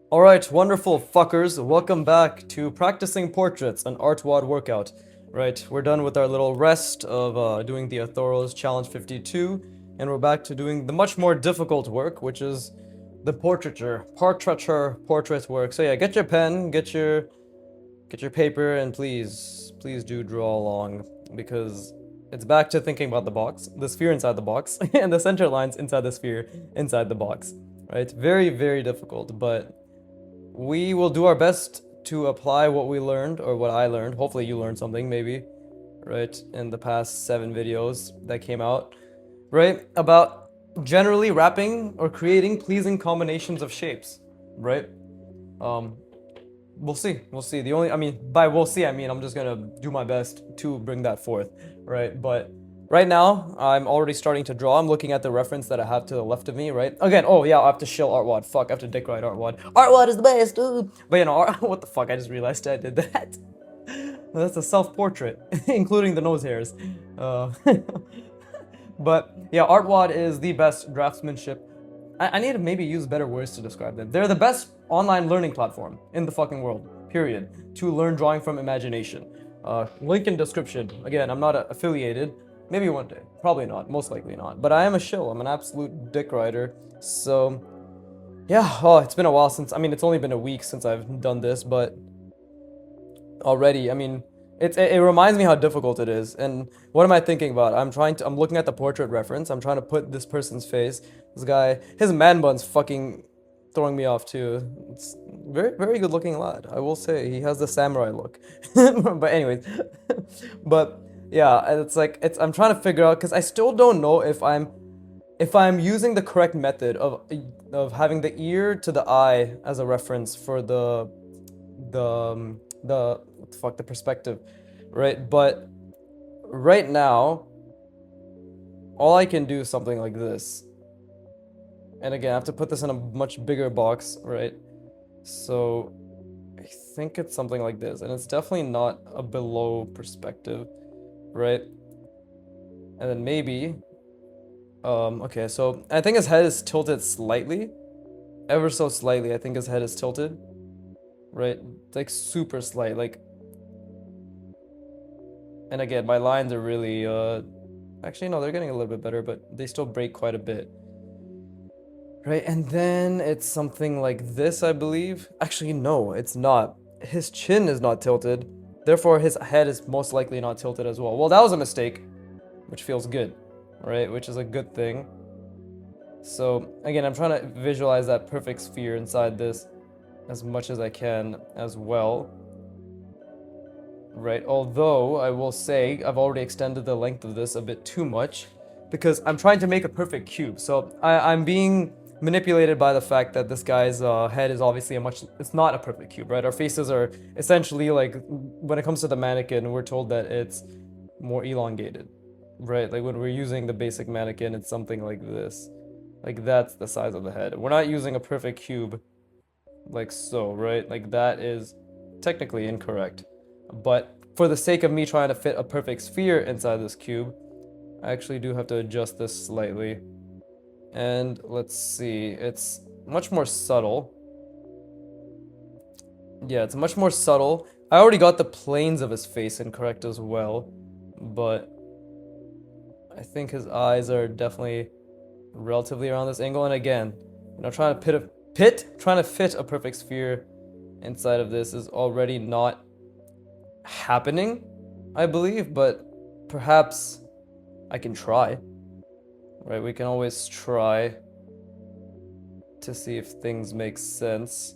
Alright, wonderful fuckers. Welcome back to Practicing Portraits, an artwod workout. Right, we're done with our little rest of doing the Athoros Challenge 52, and we're back to doing the much more difficult work, which is the portrait work. So yeah, get your pen, get your paper, and please do draw along, because it's back to thinking about the box, the sphere inside the box, and the center lines inside the sphere inside the box. Right, very difficult, but we will do our best to apply what we learned, or what I learned. Hopefully you learned something, maybe, right, in the past 7 videos that came out, right, about generally wrapping or creating pleasing combinations of shapes, right? Um, we'll see. By we'll see, I mean I'm just gonna do my best to bring that forth, right? But right now, I'm already starting to draw. I'm looking at the reference that I have to the left of me, right? Again, oh yeah, I have to shill artwod. Fuck, I have to dick ride artwod. Artwod is the best, dude. But what the fuck? I just realized I did that. That's a self-portrait, including the nose hairs. Uh, but yeah, artwod is the best draftsmanship. I need to maybe use better words to describe them. They're the best online learning platform in the fucking world, period, to learn drawing from imagination. Link in description. Again, I'm not affiliated. Maybe one day. Probably not. Most likely not. But I am a shill. I'm an absolute dick rider. So, yeah. Oh, it's been a while since. I mean, it's only been a week since I've done this, but already, I mean, it reminds me how difficult it is. And what am I thinking about? I'm looking at the portrait reference. I'm trying to put this person's face. This guy, his man bun's fucking throwing me off too. It's very good looking lad. I will say he has the samurai look. But anyways, but yeah, it's like I'm trying to figure out because I still don't know if I'm using the correct method of having the ear to the eye as a reference for the what the fuck, the perspective, right? But right now, all I can do is something like this. And again, I have to put this in a much bigger box, right? So I think it's something like this, and it's definitely not a below perspective, right? And then maybe, okay, so I think his head is tilted slightly, ever so slightly. I think his head is tilted, right? Like super slight, like. And again, my lines are really, actually, no, they're getting a little bit better, but they still break quite a bit. Right, and then it's something like this, I believe. Actually, no, it's not. His chin is not tilted, therefore his head is most likely not tilted as well. Well, that was a mistake, which feels good, right? Which is a good thing. So, again, I'm trying to visualize that perfect sphere inside this as much as I can as well. Right, although I will say I've already extended the length of this a bit too much because I'm trying to make a perfect cube. So I'm being manipulated by the fact that this guy's head is obviously it's not a perfect cube, right? Our faces are essentially like, when it comes to the mannequin, we're told that it's more elongated, right? Like when we're using the basic mannequin, it's something like this. Like that's the size of the head. We're not using a perfect cube like so, right? Like that is technically incorrect. But for the sake of me trying to fit a perfect sphere inside this cube, I actually do have to adjust this slightly. And let's see, it's much more subtle. Yeah, it's much more subtle. I already got the planes of his face incorrect as well, but I think his eyes are definitely relatively around this angle. And again, trying to trying to fit a perfect sphere inside of this is already not happening, I believe, but perhaps I can try. Right? We can always try to see if things make sense.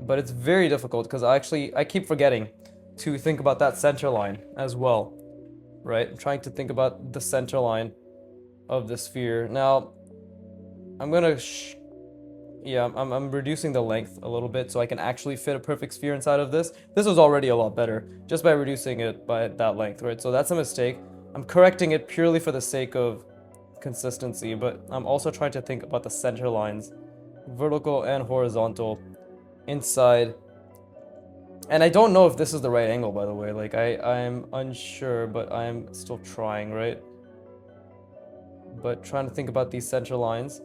But it's very difficult because I keep forgetting to think about that center line as well. Right? I'm trying to think about the center line of the sphere. Now, I'm gonna yeah, I'm reducing the length a little bit so I can actually fit a perfect sphere inside of this. This was already a lot better just by reducing it by that length, right? So that's a mistake. I'm correcting it purely for the sake of consistency, but I'm also trying to think about the center lines, vertical and horizontal, inside. And I don't know if this is the right angle, by the way. Like, I'm unsure, but I'm still trying, right? But trying to think about these center lines.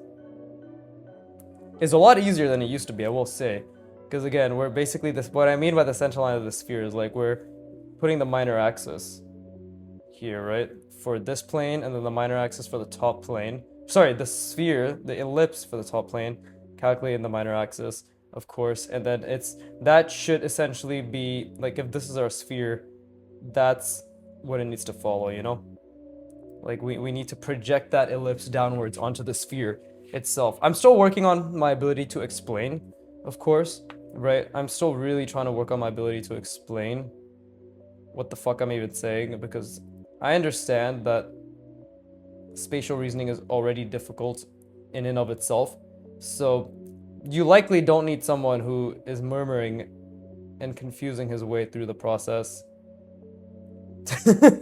is a lot easier than it used to be, I will say. Because again, we're basically this. What I mean by the center line of the sphere is like we're putting the minor axis here, right? For this plane, and then the minor axis for the top plane. Sorry, the sphere, the ellipse for the top plane, calculating the minor axis, of course, and then that should essentially be like if this is our sphere, that's what it needs to follow, you know? Like we need to project that ellipse downwards onto the sphere itself. I'm still working on my ability to explain, of course, right? I'm still really trying to work on my ability to explain what the fuck I'm even saying, because I understand that spatial reasoning is already difficult in and of itself. So you likely don't need someone who is murmuring and confusing his way through the process.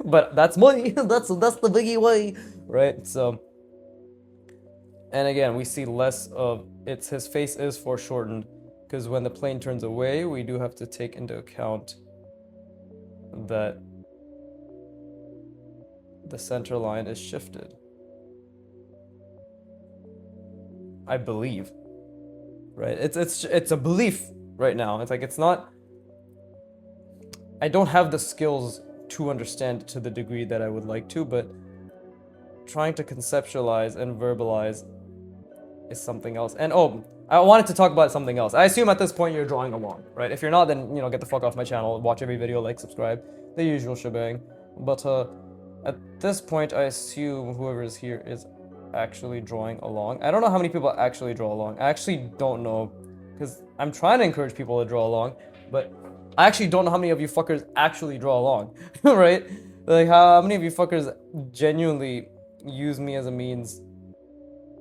But that's me. That's the biggie way, right? So, and again, we see less of it's his face is foreshortened because when the plane turns away, we do have to take into account that the center line is shifted. I believe, right? It's a belief right now. It's like it's not. I don't have the skills to understand to the degree that I would like to, but trying to conceptualize and verbalize is something else. And oh, I wanted to talk about something else. I assume at this point you're drawing along, right? If you're not, then get the fuck off my channel, watch every video, like, subscribe, the usual shebang. But at this point, I assume whoever is here is actually drawing along. I don't know how many people actually draw along. I actually don't know, because I'm trying to encourage people to draw along, but I actually don't know how many of you fuckers actually draw along, right? Like, how many of you fuckers genuinely use me as a means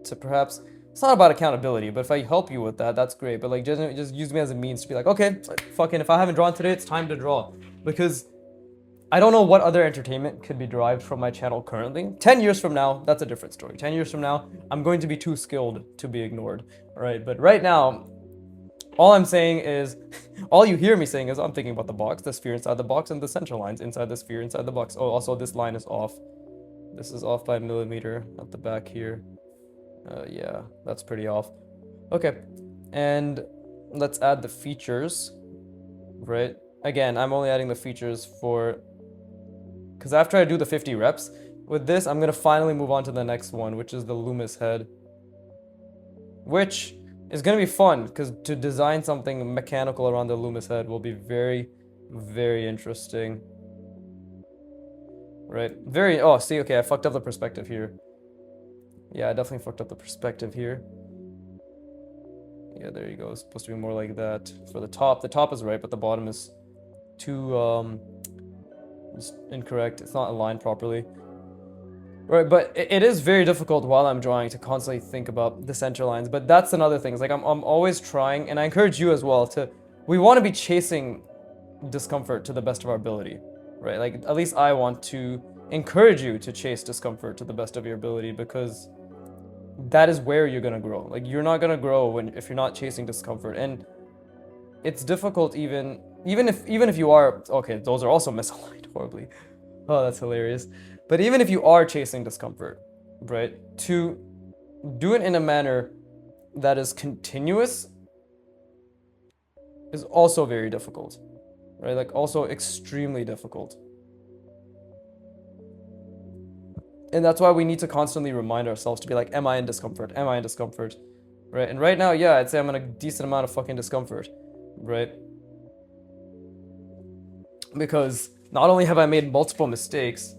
to perhaps, it's not about accountability, but if I help you with that, that's great, but like, just use me as a means to be like, okay, fucking, if I haven't drawn today, it's time to draw, because I don't know what other entertainment could be derived from my channel currently. 10 years from now, that's a different story. 10 years from now, I'm going to be too skilled to be ignored, alright? But right now, all I'm saying is, all you hear me saying is I'm thinking about the box, the sphere inside the box, and the center lines inside the sphere inside the box. Oh, also this line is off. This is off by a millimeter at the back here. Yeah, that's pretty off. Okay, and let's add the features, right? Again, I'm only adding the features for, because after I do the 50 reps, with this, I'm going to finally move on to the next one, which is the Loomis head. Which is going to be fun, because to design something mechanical around the Loomis head will be very, very interesting. Right? Oh, see, okay, I fucked up the perspective here. Yeah, I definitely fucked up the perspective here. Yeah, there you go. It's supposed to be more like that. For the top is right, but the bottom is too, it's incorrect. It's not aligned properly. Right, but it is very difficult while I'm drawing to constantly think about the center lines. But that's another thing. It's like I'm always trying, and I encourage you as well to. We want to be chasing discomfort to the best of our ability, right? Like at least I want to encourage you to chase discomfort to the best of your ability, because that is where you're gonna grow. Like you're not gonna grow if you're not chasing discomfort, and it's difficult even if you are. Okay, those are also misaligned horribly. Oh, that's hilarious. But even if you are chasing discomfort, right, to do it in a manner that is continuous is also very difficult, right? Like also extremely difficult. And that's why we need to constantly remind ourselves to be like, am I in discomfort? Am I in discomfort? Right? And right now, yeah, I'd say I'm in a decent amount of fucking discomfort, right? Because not only have I made multiple mistakes,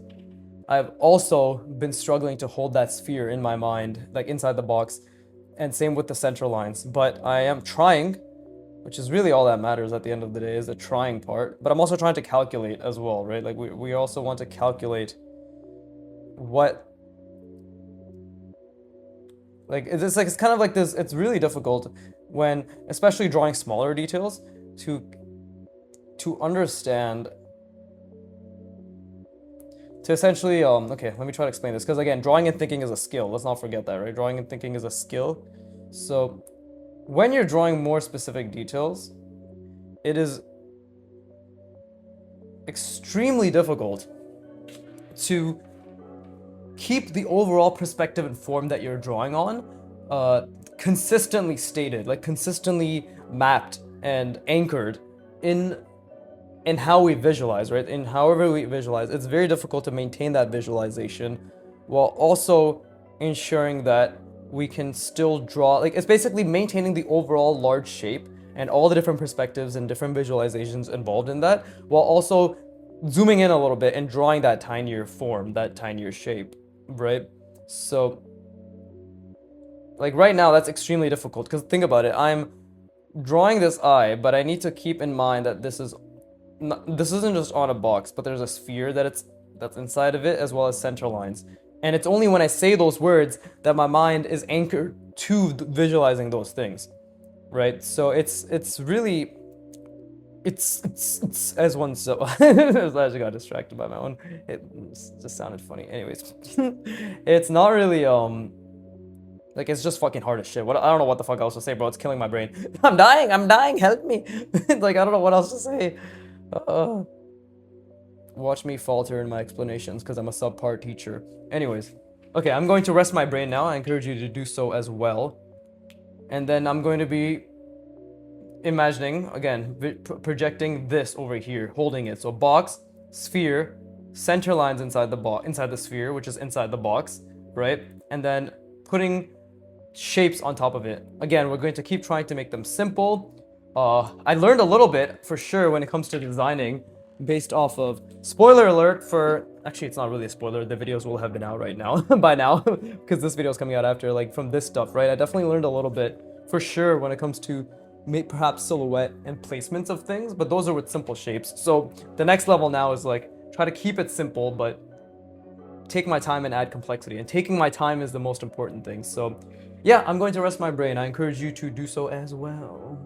I've also been struggling to hold that sphere in my mind, like inside the box, and same with the central lines. But I am trying, which is really all that matters at the end of the day, is the trying part. But I'm also trying to calculate as well, right? Like we also want to calculate what, like it's kind of like this. It's really difficult when, especially drawing smaller details, to understand. To essentially, okay, let me try to explain this, because again, drawing and thinking is a skill. Let's not forget that, right? Drawing and thinking is a skill. So when you're drawing more specific details, it is extremely difficult to keep the overall perspective and form that you're drawing on consistently stated, like consistently mapped and anchored in how we visualize, right? In however we visualize, it's very difficult to maintain that visualization while also ensuring that we can still draw, like it's basically maintaining the overall large shape and all the different perspectives and different visualizations involved in that, while also zooming in a little bit and drawing that tinier form, that tinier shape, right? So like right now that's extremely difficult because think about it, I'm drawing this eye, but I need to keep in mind that this isn't just on a box, but there's a sphere that's inside of it, as well as center lines. And it's only when I say those words that my mind is anchored to visualizing those things, right? So it's really it's as one so I actually got distracted by my own. It just sounded funny. Anyways, it's not really like it's just fucking hard as shit. What I don't know what the fuck else to say, bro. It's killing my brain. I'm dying. Help me. Like I don't know what else to say. Watch me falter in my explanations because I'm a subpar teacher. Anyways, okay, I'm going to rest my brain now. I encourage you to do so as well. And then I'm going to be imagining, again, projecting this over here, holding it. So box, sphere, center lines inside the sphere, which is inside the box, right? And then putting shapes on top of it. Again, we're going to keep trying to make them simple. I learned a little bit, for sure, when it comes to designing, based off of, spoiler alert for, actually it's not really a spoiler, the videos will have been out right now, by now, because this video is coming out after, like, from this stuff, right? I definitely learned a little bit, for sure, when it comes to perhaps silhouette and placements of things, but those are with simple shapes. So the next level now is like, try to keep it simple, but take my time and add complexity, and taking my time is the most important thing. So yeah, I'm going to rest my brain. I encourage you to do so as well.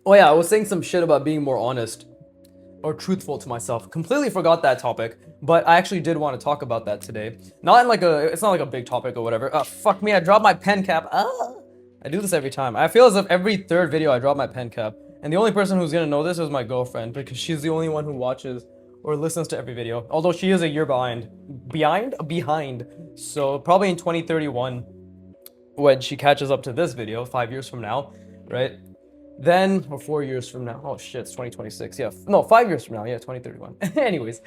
Oh yeah, I was saying some shit about being more honest or truthful to myself. Completely forgot that topic, but I actually did want to talk about that today. Not in like it's not like a big topic or whatever. Fuck me, I dropped my pen cap. I do this every time. I feel as if every third video I drop my pen cap. And the only person who's gonna know this is my girlfriend, because she's the only one who watches or listens to every video. Although she is a year behind. Behind. So probably in 2031, when she catches up to this video, 5 years from now, right? Then, or 4 years from now, oh shit, it's 2026, yeah, no, 5 years from now, yeah, 2031. Anyways,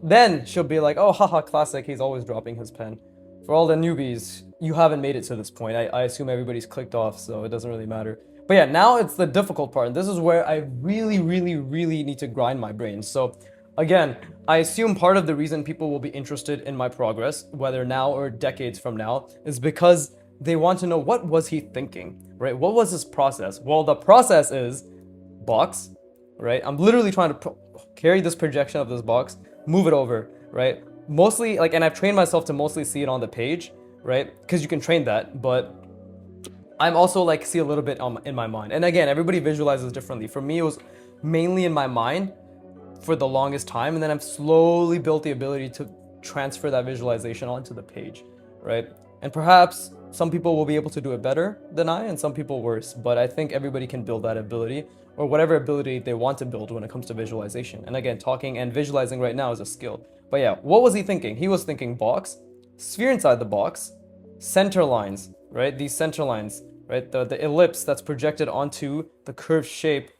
then she'll be like, oh, haha, classic, he's always dropping his pen. For all the newbies, you haven't made it to this point. I assume everybody's clicked off, so it doesn't really matter. But yeah, now it's the difficult part, and this is where I really need to grind my brain. So again, I assume part of the reason people will be interested in my progress, whether now or decades from now, is because they want to know, what was he thinking, right? What was his process? Well, the process is box, right? I'm literally trying to carry this projection of this box, move it over, right? Mostly, like, and I've trained myself to mostly see it on the page, right? Because you can train that, but I'm also like see a little bit in my mind. And again, everybody visualizes differently. For me, it was mainly in my mind for the longest time, and then I've slowly built the ability to transfer that visualization onto the page, right? And perhaps some people will be able to do it better than I, and some people worse, but I think everybody can build that ability, or whatever ability they want to build when it comes to visualization. And again, talking and visualizing right now is a skill. But yeah, what was he thinking? He was thinking box, sphere inside the box, center lines, right? These center lines, right? The ellipse that's projected onto the curved shape,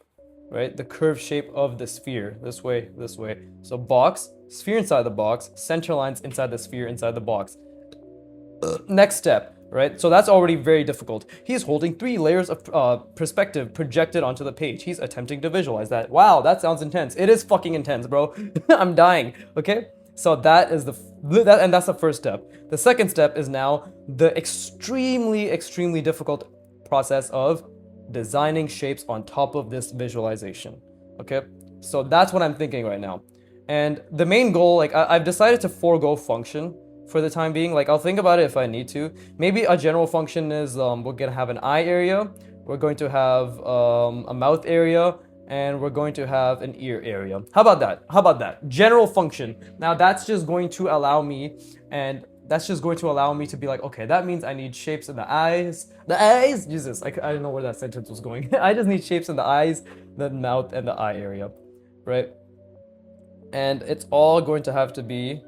right? The curved shape of the sphere, this way. So box, sphere inside the box, center lines inside the sphere inside the box. Next step, right? So that's already very difficult. He's holding 3 layers of perspective projected onto the page. He's attempting to visualize that. Wow, that sounds intense. It is fucking intense, bro. I'm dying, okay? So that is and that's the first step. The second step is now the extremely difficult process of designing shapes on top of this visualization, okay? So that's what I'm thinking right now. And the main goal, like I've decided to forego function for the time being. Like I'll think about it if I need to. Maybe a general function is we're gonna have an eye area, we're going to have a mouth area, and we're going to have an ear area. How about that? General function. Now that's just going to allow me and that's just going to allow me to be like, okay, that means I need shapes in the eyes. The eyes? Jesus, I don't know where that sentence was going. I just need shapes in the eyes, the mouth, and the eye area, right? And it's all going to have to be,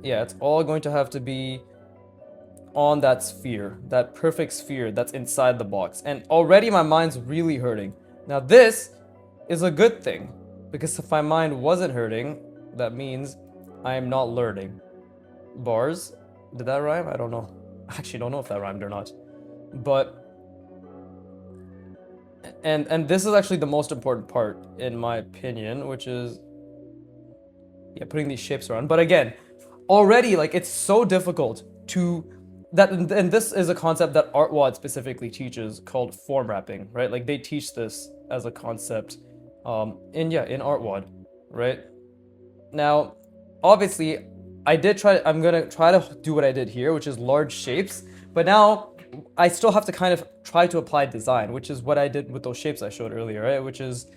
yeah, it's all going to have to be on that sphere, that perfect sphere that's inside the box. And already my mind's really hurting. Now this is a good thing, because if my mind wasn't hurting, that means I am not learning. Bars? Did that rhyme? I don't know. I actually don't know if that rhymed or not. But and this is actually the most important part in my opinion, which is, yeah, putting these shapes around. But again, already like it's so difficult to that, and this is a concept that artwod specifically teaches called form wrapping, right? Like they teach this as a concept in artwod, right? Now, obviously, I'm gonna try to do what I did here, which is large shapes, but now I still have to kind of try to apply design, which is what I did with those shapes I showed earlier, right? Which is,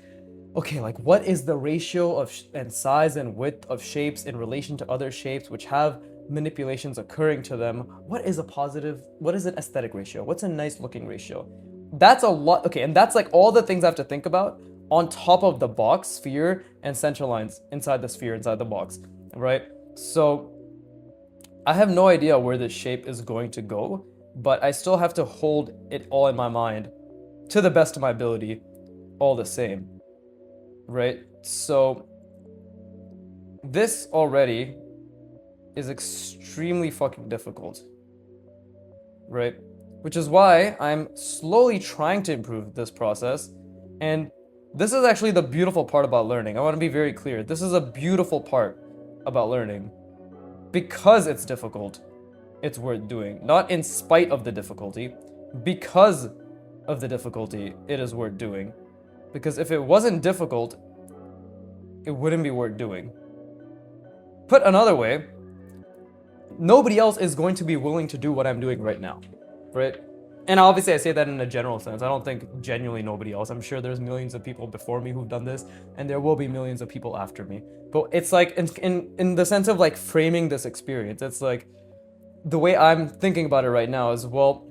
okay, like what is the ratio of and size and width of shapes in relation to other shapes which have manipulations occurring to them? What is an aesthetic ratio? What's a nice looking ratio? That's a lot. Okay, and that's like all the things I have to think about on top of the box, sphere, and center lines inside the sphere, inside the box, right? So I have no idea where this shape is going to go, but I still have to hold it all in my mind to the best of my ability, all the same, right? So this already is extremely fucking difficult, right? Which is why I'm slowly trying to improve this process. And this is actually the beautiful part about learning. I want to be very clear. This is a beautiful part about learning. Because it's difficult, it's worth doing. Not in spite of the difficulty. Because of the difficulty, it is worth doing. Because if it wasn't difficult, it wouldn't be worth doing. Put another way, nobody else is going to be willing to do what I'm doing right now, right? And obviously I say that in a general sense. I don't think genuinely nobody else. I'm sure there's millions of people before me who've done this, and there will be millions of people after me. But it's like, in the sense of like framing this experience, it's like, the way I'm thinking about it right now is, well,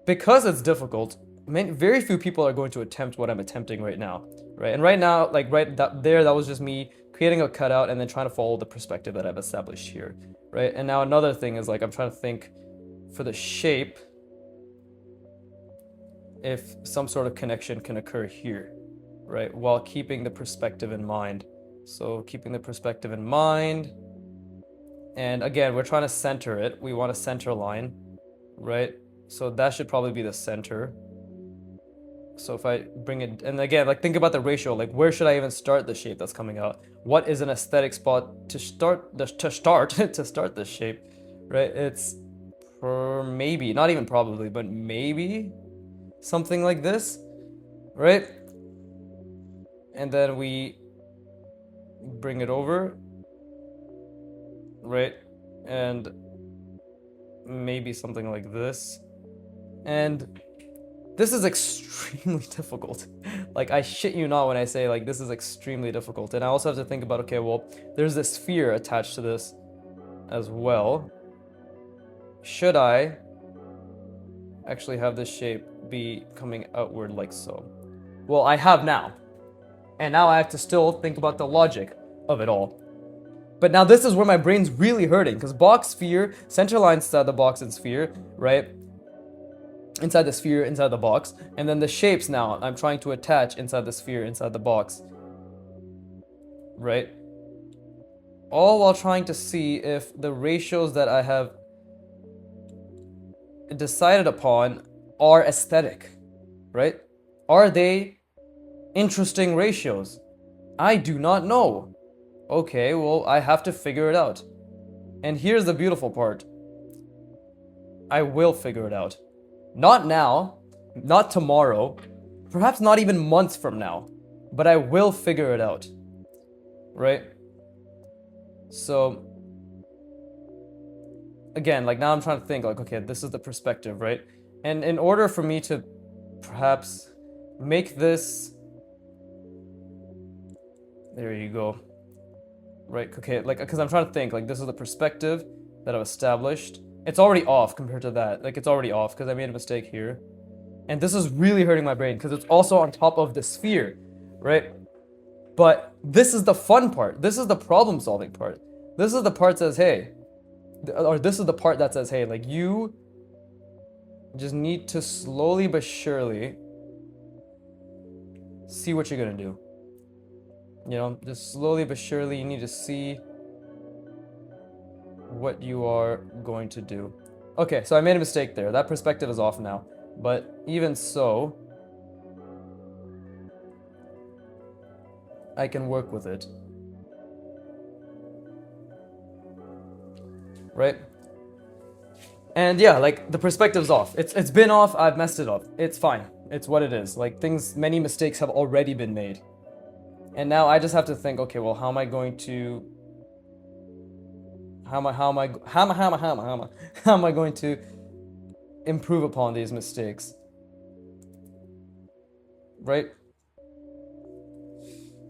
because it's difficult, very few people are going to attempt what I'm attempting right now, right? And right now, like that was just me creating a cutout and then trying to follow the perspective that I've established here, right? And now another thing is like, I'm trying to think for the shape, if some sort of connection can occur here, right? While keeping the perspective in mind. So keeping the perspective in mind. And again, we're trying to center it. We want a center line, right? So that should probably be the center. So if I bring it, and again, like think about the ratio, like where should I even start the shape that's coming out? What is an aesthetic spot to start this shape, right? It's maybe, not even probably, but maybe something like this, right? And then we bring it over, right? And maybe something like this. And this is extremely difficult. Like, I shit you not when I say, like, this is extremely difficult. And I also have to think about, okay, well, there's this sphere attached to this as well. Should I actually have this shape be coming outward like so? Well, I have now. And now I have to still think about the logic of it all. But now this is where my brain's really hurting, because box, sphere, center line inside the box and sphere, right? Inside the sphere, inside the box. And then the shapes now, I'm trying to attach inside the sphere, inside the box. Right? All while trying to see if the ratios that I have decided upon are aesthetic, right? Are they interesting ratios? I do not know. Okay, well, I have to figure it out. And here's the beautiful part. I will figure it out. Not now, not tomorrow, perhaps not even months from now, but I will figure it out, right? So, again, like now I'm trying to think, like, okay, this is the perspective, right? And in order for me to perhaps make this, there you go, right? Okay, like, because I'm trying to think, like, this is the perspective that I've established. It's already off compared to that. Like, it's already off because I made a mistake here. And this is really hurting my brain because it's also on top of the sphere, right? But this is the fun part. This is the problem solving part. This is the part that says, hey, or this is the part that says, hey, like, you just need to slowly but surely see what you're gonna do. You know, just slowly but surely you need to see what you are going to do. Okay, so I made a mistake there. That perspective is off now. But even so, I can work with it. Right? And yeah, like, the perspective's off. It's been off, I've messed it up. It's fine. It's what it is. Like, many mistakes have already been made. And now I just have to think, okay, well, how am I going to improve upon these mistakes? Right?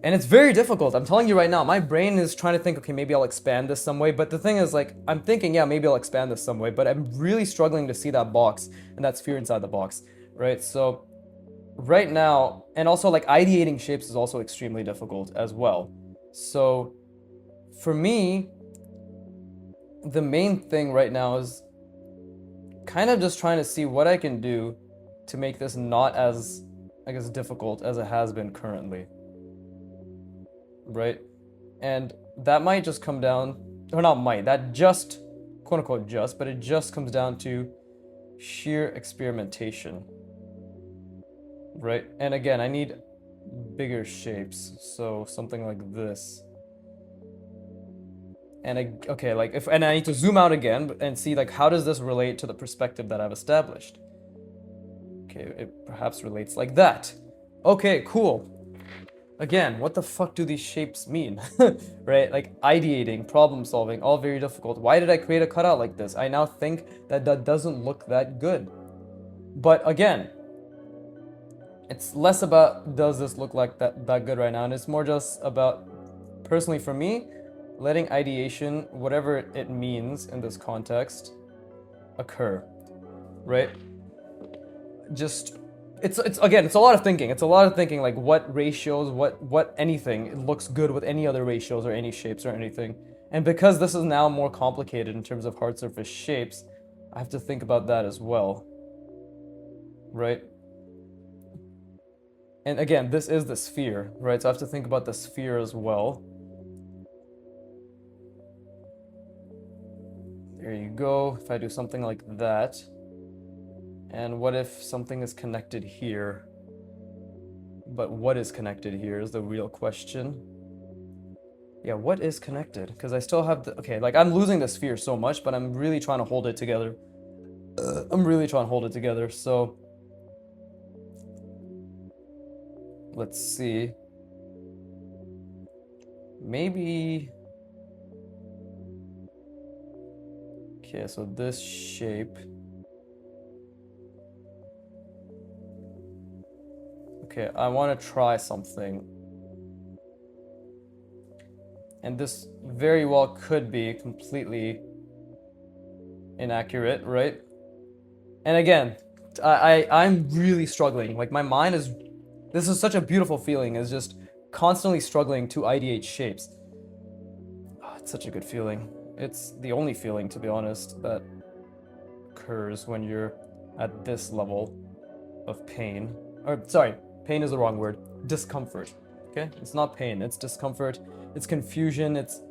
And it's very difficult. I'm telling you right now, my brain is trying to think, okay, maybe I'll expand this some way. But the thing is, like, I'm thinking, yeah, maybe I'll expand this some way. But I'm really struggling to see that box and that sphere inside the box, right? So right now, and also, like, ideating shapes is also extremely difficult as well. So for me, the main thing right now is kind of just trying to see what I can do to make this not as, I guess, difficult as it has been currently. Right? And that might just come down, or not might, that just, quote unquote just, but it just comes down to sheer experimentation. Right? And again, I need bigger shapes, so something like this. And okay, like, and I need to zoom out again and see, like, how does this relate to the perspective that I've established? Okay, it perhaps relates like that. Okay, cool. Again, what the fuck do these shapes mean? Right? Like, ideating, problem solving, all very difficult. Why did I create a cutout like this? I now think that that doesn't look that good. But again, it's less about does this look like that good right now, and it's more just about, personally for me, letting ideation, whatever it means in this context, occur. Right? Just it's again, it's a lot of thinking. It's a lot of thinking, like, what ratios, what anything it looks good with any other ratios or any shapes or anything. And because this is now more complicated in terms of hard surface shapes, I have to think about that as well. Right? And again, this is the sphere, right? So I have to think about the sphere as well. There you go. If I do something like that. And what if something is connected here? But what is connected here is the real question. Yeah, what is connected? Because I still have the... Okay, like, I'm losing the sphere so much, but I'm really trying to hold it together. I'm really trying to hold it together, so... Let's see. Maybe... Okay, so this shape... Okay, I want to try something. And this very well could be completely inaccurate, right? And again, I'm really struggling. Like, my mind is... This is such a beautiful feeling, is just constantly struggling to ideate shapes. Oh, it's such a good feeling. It's the only feeling, to be honest, that occurs when you're at this level of pain. Or, sorry, pain is the wrong word. Discomfort. Okay? It's not pain, it's discomfort, it's confusion, it's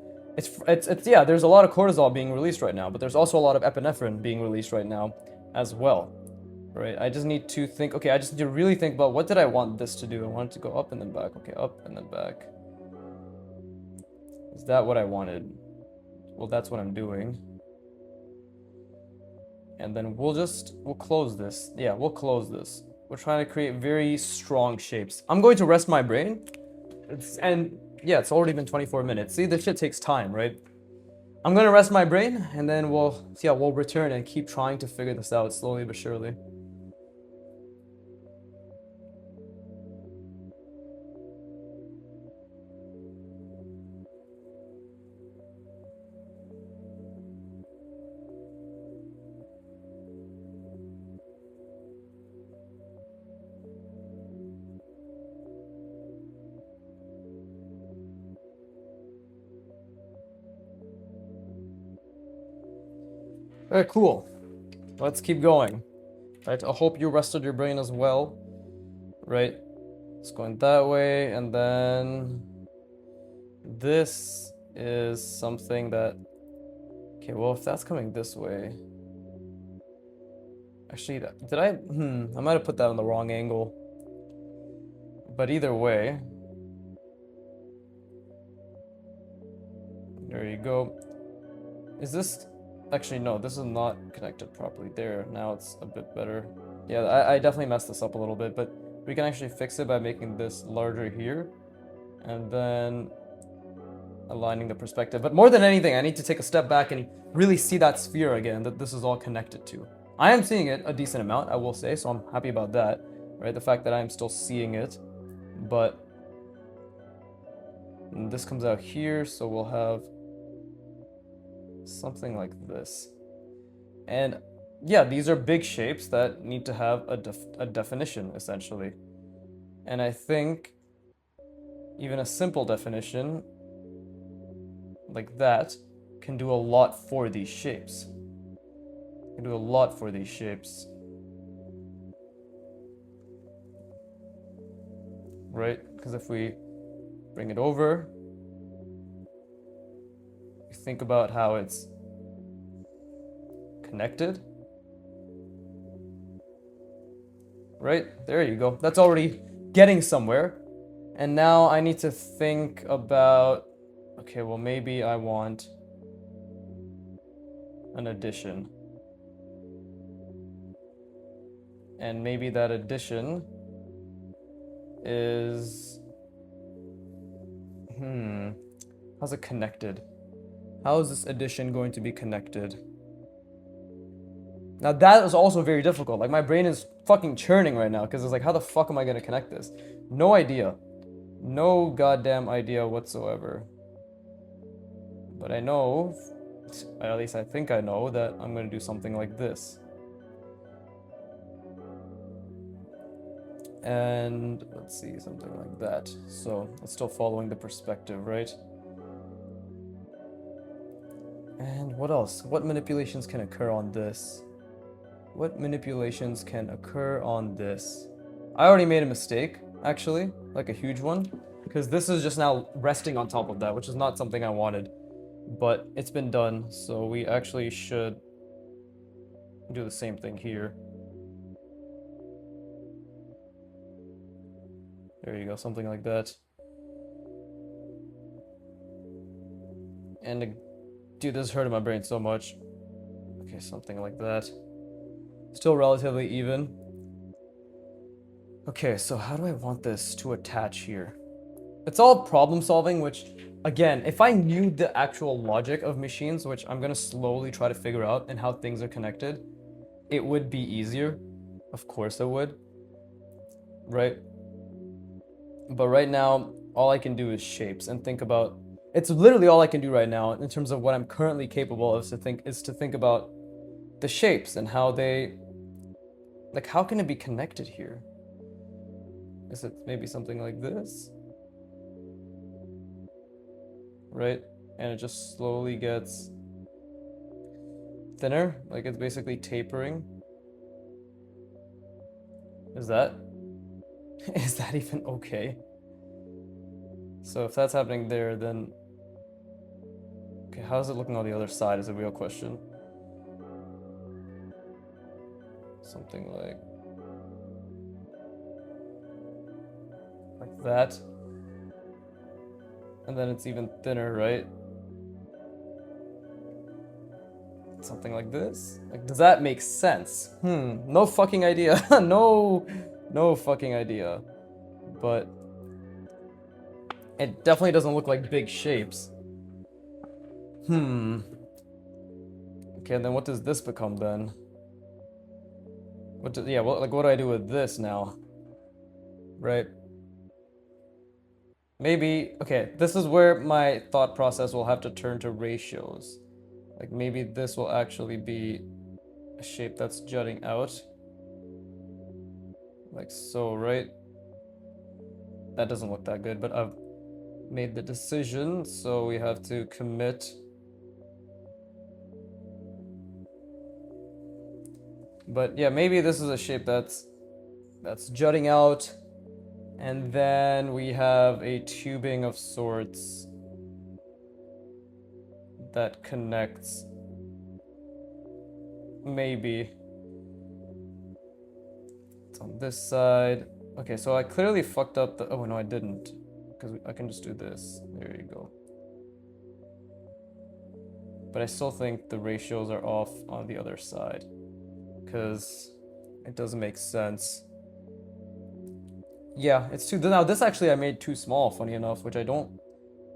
yeah, there's a lot of cortisol being released right now, but there's also a lot of epinephrine being released right now as well. Right? I just need to think, okay, I just need to really think about what did I want this to do? I want it to go up and then back. Okay, up and then back. Is that what I wanted? Well, that's what I'm doing. And then we'll close this. Yeah, we'll close this. We're trying to create very strong shapes. I'm going to rest my brain. And yeah, it's already been 24 minutes. See, this shit takes time, right? I'm gonna rest my brain, and then we'll return and keep trying to figure this out slowly but surely. Alright, cool. Let's keep going. Right, I hope you rested your brain as well. Right, it's going that way, and then this is something that... Okay, well, if that's coming this way... Actually, did I... I might have put that on the wrong angle. But either way... There you go. Is this... Actually, no, this is not connected properly. There, now it's a bit better. Yeah, I definitely messed this up a little bit, but we can actually fix it by making this larger here. And then aligning the perspective. But more than anything, I need to take a step back and really see that sphere again that this is all connected to. I am seeing it a decent amount, I will say, so I'm happy about that. Right, the fact that I'm still seeing it. But this comes out here, so we'll have something like this. And yeah, these are big shapes that need to have a definition, essentially. And I think even a simple definition like that can do a lot for these shapes. Can do a lot for these shapes. Right? Because if we bring it over, you think about how it's connected. Right? There you go. That's already getting somewhere. And now I need to think about... Okay, well, maybe I want an addition. And maybe that addition is... How's it connected? How is this addition going to be connected? Now that is also very difficult. Like, my brain is fucking churning right now because it's like, how the fuck am I gonna connect this? No idea. No goddamn idea whatsoever. But I know, at least I think I know, that I'm gonna do something like this. And let's see, something like that. So it's still following the perspective, right? And what else? What manipulations can occur on this? What manipulations can occur on this? I already made a mistake, actually, like a huge one, because this is just now resting on top of that, which is not something I wanted. But it's been done, so we actually should do the same thing here. There you go, something like that. And dude, this is hurting my brain so much. Okay, something like that. Still relatively even. Okay, so how do I want this to attach here? It's all problem solving, which, again, if I knew the actual logic of machines, which I'm gonna slowly try to figure out, and how things are connected, it would be easier. Of course it would. Right? But right now, all I can do is shapes and think about... It's literally all I can do right now in terms of what I'm currently capable of is to think about the shapes and how they... Like, how can it be connected here? Is it maybe something like this? Right? And it just slowly gets thinner, like it's basically tapering. Is that even okay? So if that's happening there, then... Okay, how's it looking on the other side is a real question. Something like that. And then it's even thinner, right? Something like this. Like, does that make sense? No fucking idea. No fucking idea. But it definitely doesn't look like big shapes. Okay, and then what does this become then? What do I do with this now? Right? Maybe, okay, this is where my thought process will have to turn to ratios. Like, maybe this will actually be a shape that's jutting out. Like so, right? That doesn't look that good, but I've made the decision, so we have to commit But yeah, maybe this is a shape that's jutting out, and then we have a tubing of sorts that connects. Maybe it's on this side. Okay, so I clearly fucked up the. Oh no, I didn't, because I can just do this. There you go. But I still think the ratios are off on the other side, because it doesn't make sense. Yeah, it's too. Now this actually I made too small, funny enough, which I don't.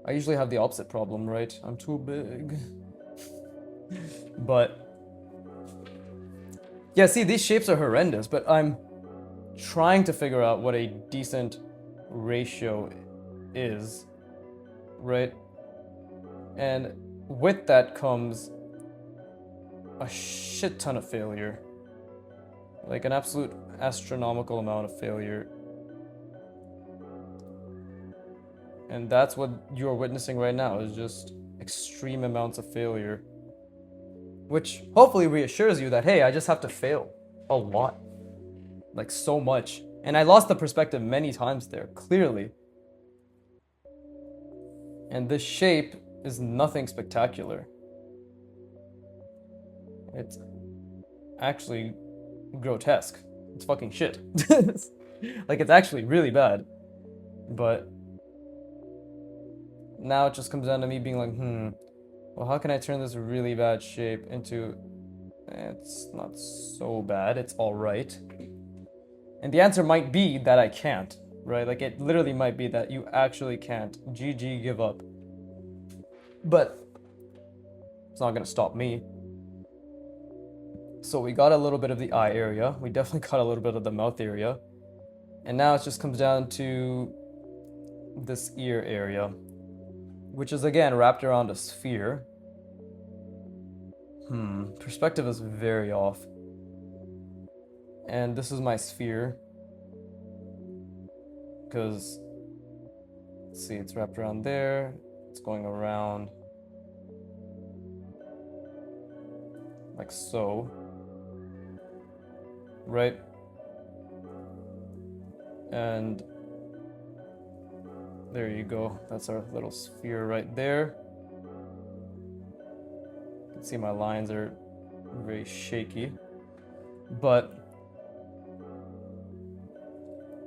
I usually have the opposite problem, right? I'm too big. But yeah, see, these shapes are horrendous, but I'm trying to figure out what a decent ratio is, right? And with that comes a shit ton of failure. Like an absolute astronomical amount of failure. And that's what you're witnessing right now, is just extreme amounts of failure. Which hopefully reassures you that, hey, I just have to fail a lot. Like, so much. And I lost the perspective many times there, clearly. And this shape is nothing spectacular. It's actually grotesque. It's fucking shit. Like, it's actually really bad. But now it just comes down to me being like, well, how can I turn this really bad shape into... It's not so bad, it's alright. And the answer might be that I can't, right? Like, it literally might be that you actually can't. GG, give up. But it's not gonna stop me. So we got a little bit of the eye area. We definitely got a little bit of the mouth area. And now it just comes down to this ear area, which is again wrapped around a sphere. Perspective is very off. And this is my sphere. Because, let's see, it's wrapped around there. It's going around like so. Right? And there you go. That's our little sphere right there. You can see my lines are very shaky. But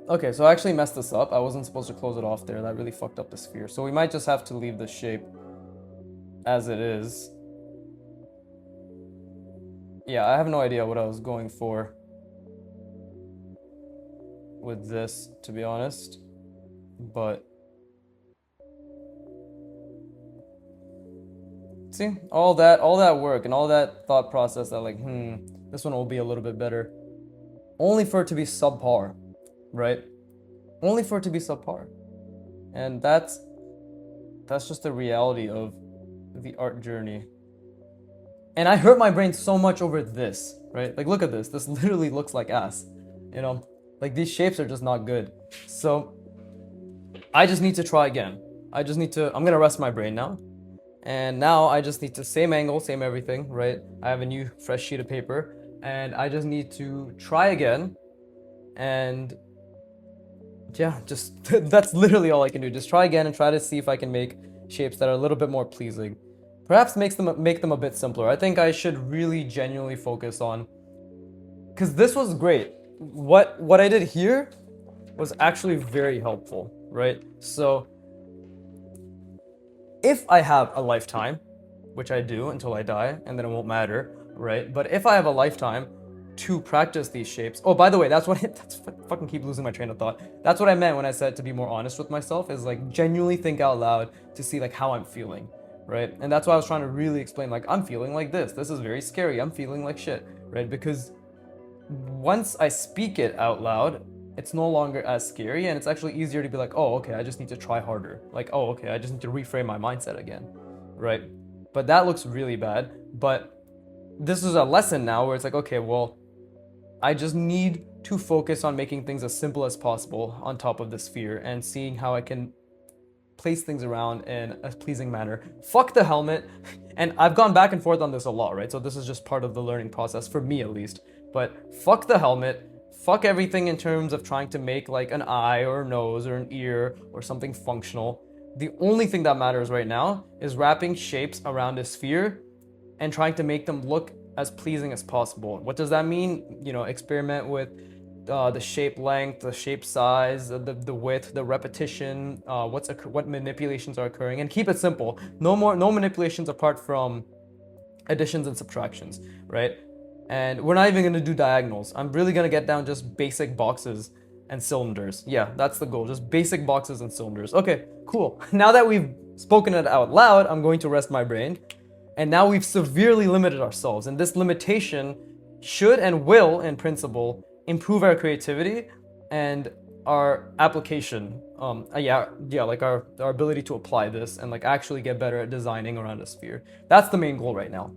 okay, so I actually messed this up. I wasn't supposed to close it off there. That really fucked up the sphere. So we might just have to leave the shape as it is. Yeah, I have no idea what I was going for with this, to be honest. But see, all that work and all that thought process that like, this one will be a little bit better. Only for it to be subpar, right? Only for it to be subpar. And that's just the reality of the art journey. And I hurt my brain so much over this, right? Like, look at this. This literally looks like ass, you know? Like, these shapes are just not good. So I just need to try again. I'm gonna rest my brain now. And now I just need to, same angle, same everything, right? I have a new fresh sheet of paper, and I just need to try again. And yeah, just that's literally all I can do. Just try again and try to see if I can make shapes that are a little bit more pleasing. Perhaps make them a bit simpler. I think I should really genuinely focus on, because this was great. What I did here was actually very helpful, right? So if I have a lifetime, which I do until I die, and then it won't matter, right? But if I have a lifetime to practice these shapes. Oh, by the way, that's fucking keep losing my train of thought. That's what I meant when I said to be more honest with myself, is like genuinely think out loud to see like how I'm feeling, right? And that's why I was trying to really explain, like, I'm feeling like this. This is very scary. I'm feeling like shit, right? Because once I speak it out loud, it's no longer as scary, and it's actually easier to be like, oh, okay, I just need to try harder. Like, oh, okay, I just need to reframe my mindset again, right? But that looks really bad. But this is a lesson now where it's like, okay, well, I just need to focus on making things as simple as possible on top of the sphere and seeing how I can place things around in a pleasing manner. Fuck the helmet. And I've gone back and forth on this a lot, right? So this is just part of the learning process, for me at least. But fuck the helmet. Fuck everything in terms of trying to make like an eye or a nose or an ear or something functional. The only thing that matters right now is wrapping shapes around a sphere and trying to make them look as pleasing as possible. What does that mean? You know, experiment with the shape length, the shape size, the width, the repetition, what manipulations are occurring, and keep it simple. No manipulations apart from additions and subtractions, right? And we're not even gonna do diagonals. I'm really gonna get down just basic boxes and cylinders. Yeah, that's the goal. Just basic boxes and cylinders. Okay, cool. Now that we've spoken it out loud, I'm going to rest my brain. And now we've severely limited ourselves. And this limitation should and will, in principle, improve our creativity and our application. Like our ability to apply this and like actually get better at designing around a sphere. That's the main goal right now.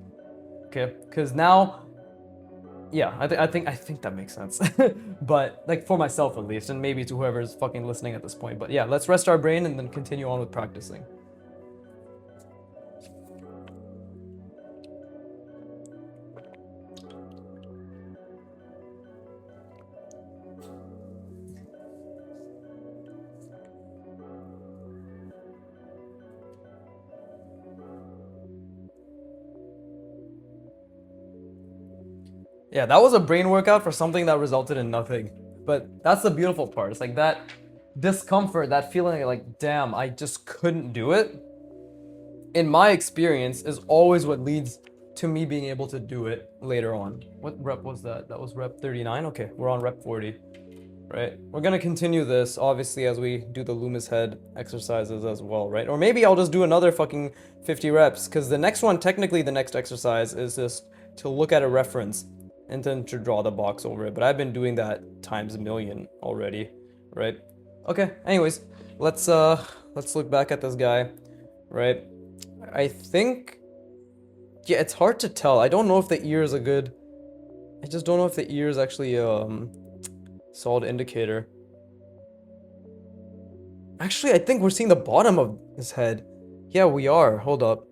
Okay, because now, yeah, I think that makes sense. But like for myself at least, and maybe to whoever's fucking listening at this point. But yeah, let's rest our brain and then continue on with practicing. Yeah, that was a brain workout for something that resulted in nothing. But that's the beautiful part. It's like that discomfort, that feeling like, damn, I just couldn't do it. In my experience, is always what leads to me being able to do it later on. What rep was that? That was rep 39? Okay, we're on rep 40. Right? We're gonna continue this, obviously, as we do the Loomis head exercises as well, right? Or maybe I'll just do another fucking 50 reps, because the next one, technically the next exercise, is just to look at a reference and then to draw the box over it. But I've been doing that times a million already, right? Okay, anyways, let's look back at this guy, right? I think, yeah, it's hard to tell. I don't know if the ear is a good, I just don't know if the ear is actually solid indicator. Actually, I think we're seeing the bottom of his head. Yeah, we are. Hold up.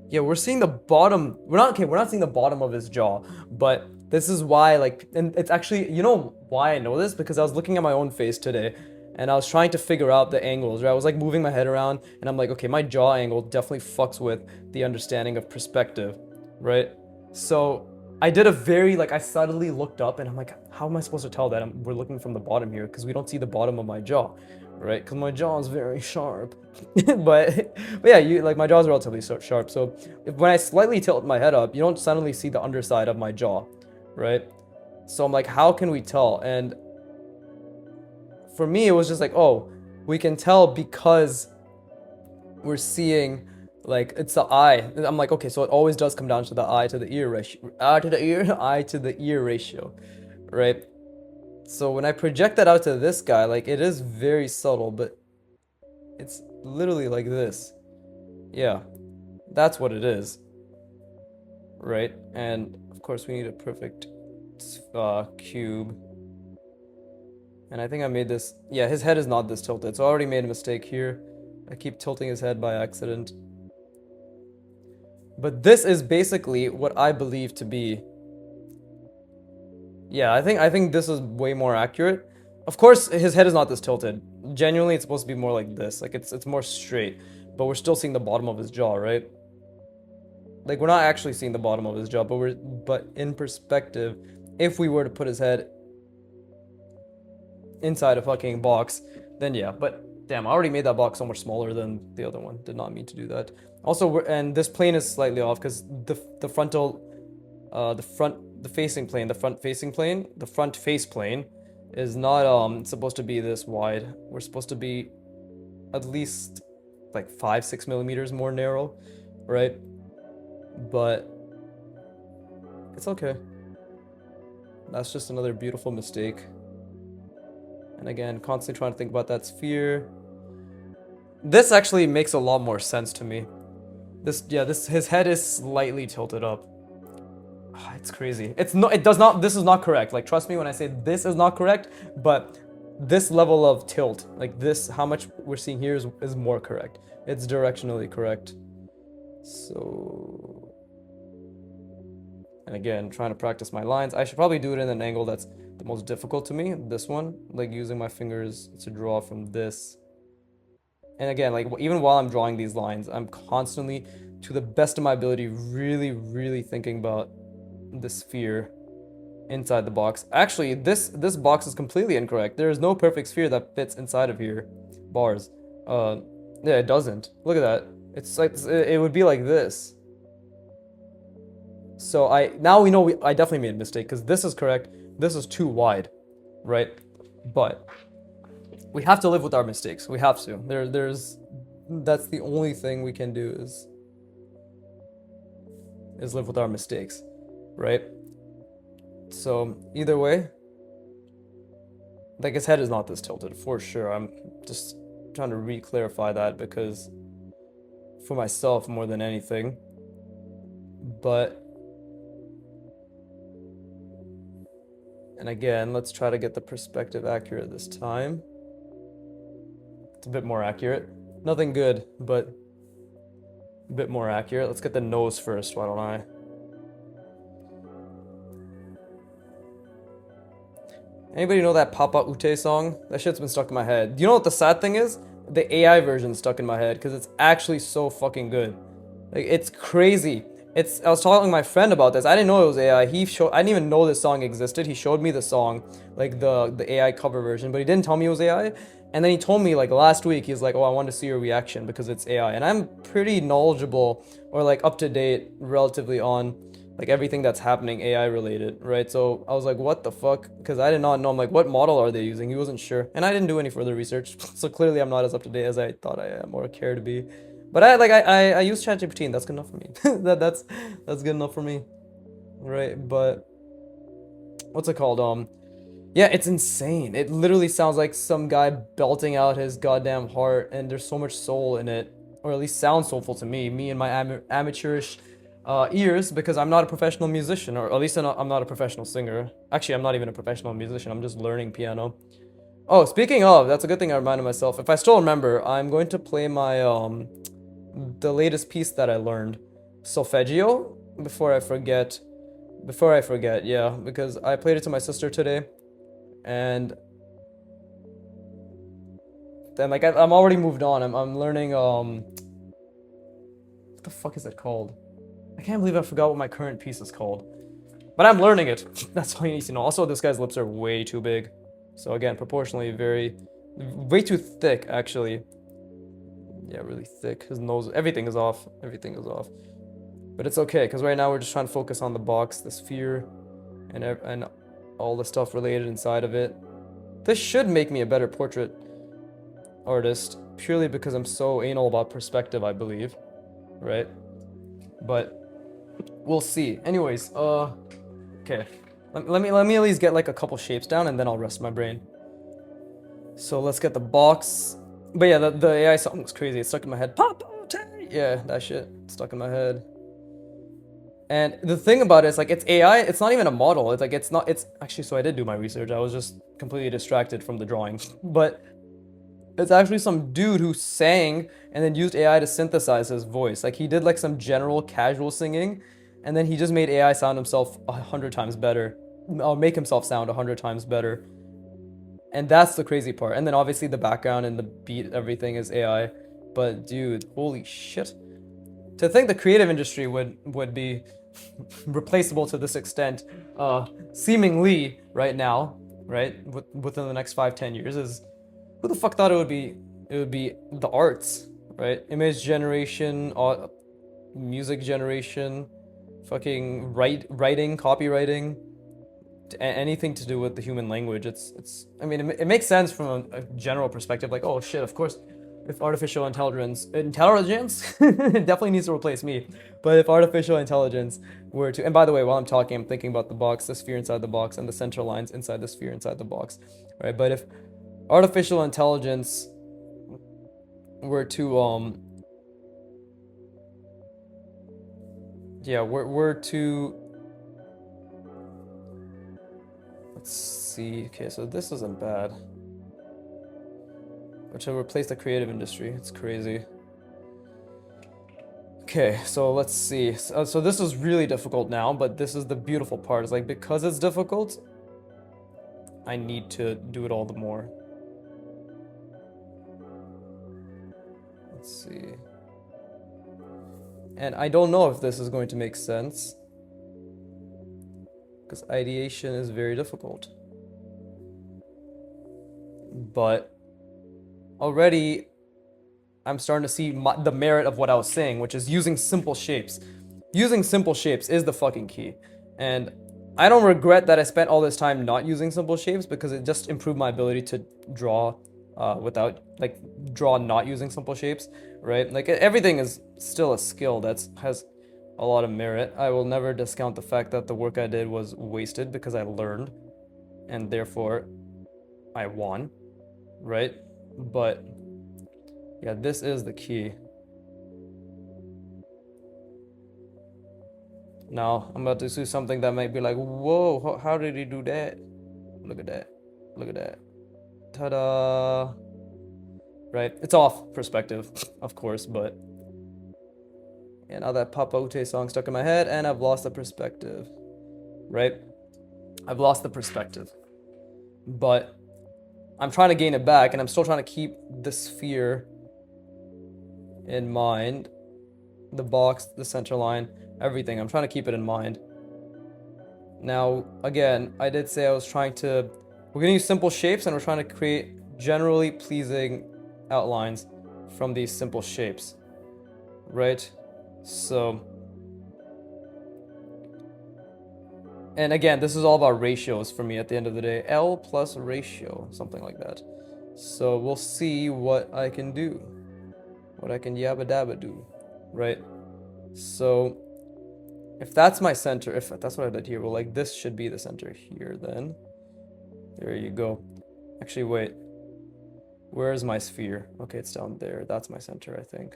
Yeah, we're seeing the bottom. We're not seeing the bottom of his jaw, but this is why, like, and it's actually, you know why I know this? Because I was looking at my own face today and I was trying to figure out the angles, right? I was like moving my head around and I'm like, okay, my jaw angle definitely fucks with the understanding of perspective, right? So I did a very, like, I suddenly looked up and I'm like, how am I supposed to tell that we're looking from the bottom here? Because we don't see the bottom of my jaw, right? Because my jaw is very sharp. but yeah, like my jaw is relatively sharp. So when I slightly tilt my head up, you don't suddenly see the underside of my jaw, right? So I'm like, how can we tell? And for me, it was just like, oh, we can tell because we're seeing, like, it's the eye. I'm like, okay, so it always does come down to the eye to the ear ratio, eye to the ear, eye to the ear ratio, right? So when I project that out to this guy, like, it is very subtle, but it's literally like this. Yeah, that's what it is, right? And of course we need a perfect cube. And I think I made this, yeah, his head is not this tilted, so I already made a mistake here. I keep tilting his head by accident. But this is basically what I believe to be. Yeah, I think this is way more accurate. Of course, his head is not this tilted. Genuinely, it's supposed to be more like this. Like, it's more straight. But we're still seeing the bottom of his jaw, right? Like, we're not actually seeing the bottom of his jaw, but in perspective, if we were to put his head inside a fucking box, then yeah. But damn, I already made that box so much smaller than the other one. Did not mean to do that. Also, and this plane is slightly off because the frontal, the front face plane is not supposed to be this wide. We're supposed to be at least like 5-6 millimeters more narrow, right? But it's okay. That's just another beautiful mistake. And again, constantly trying to think about that sphere. This actually makes a lot more sense to me. His head is slightly tilted up. It's crazy. This is not correct. Like, trust me when I say this is not correct, but this level of tilt, like this, how much we're seeing here is more correct. It's directionally correct. So And again, trying to practice my lines. I should probably do it in an angle that's the most difficult to me, this one, like using my fingers to draw from this. And again, like even while I'm drawing these lines, I'm constantly, to the best of my ability, really, really thinking about the sphere inside the box. Actually, this box is completely incorrect. There is no perfect sphere that fits inside of here. Bars. Yeah, it doesn't. Look at that. It's like it would be like this. So now we know I definitely made a mistake because this is correct. This is too wide, right? But we have to live with our mistakes. We have to. That's the only thing we can do is live with our mistakes, right? So either way, like his head is not this tilted for sure. I'm just trying to re-clarify that because for myself more than anything. But and again, let's try to get the perspective accurate this time. It's a bit more accurate. Nothing good, but a bit more accurate. Let's get the nose first, why don't I? Anybody know that Papa Ute song? That shit's been stuck in my head. You know what the sad thing is? The AI version's stuck in my head because it's actually so fucking good. Like, it's crazy. I was talking to my friend about this. I didn't know it was AI. I didn't even know this song existed. He showed me the song, like the AI cover version, but he didn't tell me it was AI. And then he told me like last week, he's like, "Oh, I want to see your reaction because it's AI." And I'm pretty knowledgeable or like up to date relatively on like everything that's happening AI related, right? So I was like, "What the fuck?" Because I did not know. I'm like, "What model are they using?" He wasn't sure, and I didn't do any further research. So clearly, I'm not as up to date as I thought I am or care to be. But I use ChatGPT and that's good enough for me. That's good enough for me, right? But what's it called? Yeah, it's insane. It literally sounds like some guy belting out his goddamn heart, and there's so much soul in it, or at least sounds soulful to me. Me and my amateurish ears, because I'm not a professional musician, or at least I'm not a professional singer. Actually, I'm not even a professional musician. I'm just learning piano. Oh, speaking of, that's a good thing I reminded myself. If I still remember, I'm going to play my the latest piece that I learned, solfeggio, before I forget. Yeah, because I played it to my sister today, and then like I'm already moved on. I'm learning what the fuck is it called? I can't believe I forgot what my current piece is called. But I'm learning it. That's all you need to know. Also, this guy's lips are way too big. So again, proportionally way too thick actually. Yeah, really thick. His nose, everything is off. Everything is off. But it's okay, because right now we're just trying to focus on the box, the sphere, and all the stuff related inside of it. This should make me a better portrait artist, purely because I'm so anal about perspective, I believe. Right? But we'll see. Anyways, okay. Let me at least get like a couple shapes down, and then I'll rest my brain. So let's get the box. But yeah, the AI song looks crazy. It's stuck in my head. Pop, yeah, that shit stuck in my head. And the thing about it is, like, it's AI. It's not even a model. It's like it's not. It's actually. So I did do my research. I was just completely distracted from the drawing. But it's actually some dude who sang and then used AI to synthesize his voice. Like he did like some general casual singing, and then he just made AI sound himself 100 times better. Or make himself sound 100 times better. And that's the crazy part. And then obviously the background and the beat, everything is AI. But dude, holy shit. To think the creative industry would be replaceable to this extent, seemingly right now, right, within the next 5-10 years, is who the fuck thought it would be? It would be the arts, right? Image generation, music generation, fucking writing, copywriting, anything to do with the human language. It's. I mean, it makes sense from a general perspective. Like, oh shit, of course. If artificial intelligence definitely needs to replace me, but if artificial intelligence were to, and by the way, while I'm talking, I'm thinking about the box, the sphere inside the box, and the center lines inside the sphere inside the box, right? But if artificial intelligence were to were to, let's see, okay, so this isn't bad. Which will replace the creative industry. It's crazy. Okay, so let's see. So this is really difficult now, but this is the beautiful part. Is like, because it's difficult, I need to do it all the more. Let's see. And I don't know if this is going to make sense, because ideation is very difficult. But already I'm starting to see the merit of what I was saying, which is using simple shapes. Using simple shapes is the fucking key. And I don't regret that I spent all this time not using simple shapes, because it just improved my ability to draw draw not using simple shapes, right? Like, everything is still a skill that has a lot of merit. I will never discount the fact that the work I did was wasted, because I learned, and therefore I won, right? But yeah, this is the key. Now, I'm about to do something that might be like, whoa, how did he do that? Look at that. Look at that. Ta-da. Right? It's off perspective, of course, but... yeah, now that Papa Ute song stuck in my head, and I've lost the perspective. Right? I've lost the perspective. But I'm trying to gain it back, and I'm still trying to keep the sphere in mind. The box, the center line, everything. I'm trying to keep it in mind. Now, again, I did say I was trying to... we're going to use simple shapes, and we're trying to create generally pleasing outlines from these simple shapes. Right? So... and again, this is all about ratios for me at the end of the day. L plus ratio, something like that. So we'll see what I can do. What I can yabba dabba do. Right? So, if that's my center, if that's what I did here, well, like, this should be the center here, then. There you go. Actually, wait. Where is my sphere? Okay, it's down there. That's my center, I think.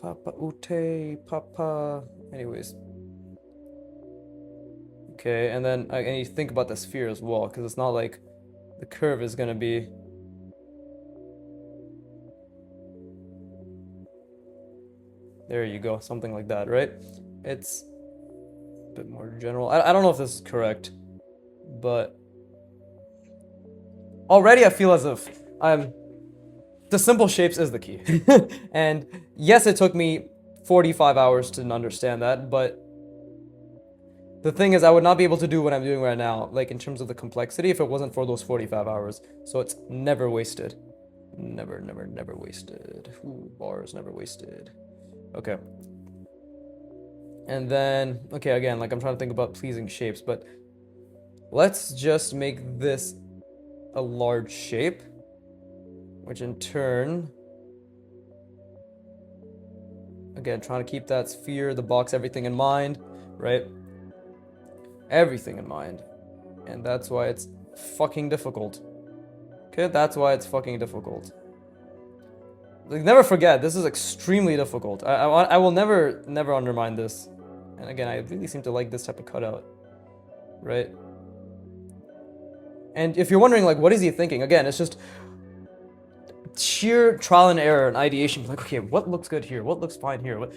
Papa Ute, Papa... anyways. Okay, and then I need to think about the sphere as well, because it's not like the curve is going to be... there you go, something like that, right? It's a bit more general. I don't know if this is correct, but already I feel as if the simple shapes is the key. And yes, it took me 45 hours to understand that, but the thing is, I would not be able to do what I'm doing right now, like, in terms of the complexity, if it wasn't for those 45 hours. So it's never wasted. Never, never, never wasted. Ooh, bars never wasted. Okay. And then, okay, again, like, I'm trying to think about pleasing shapes, but let's just make this a large shape, which in turn, again, trying to keep that sphere, the box, everything in mind, right? Everything in mind. And that's why it's fucking difficult. Okay, that's why it's fucking difficult. Like, never forget, this is extremely difficult. I will never undermine this. And again, I really seem to like this type of cutout. Right? And if you're wondering, like, what is he thinking? Again, it's just sheer trial and error and ideation. Like, okay, what looks good here? What looks fine here?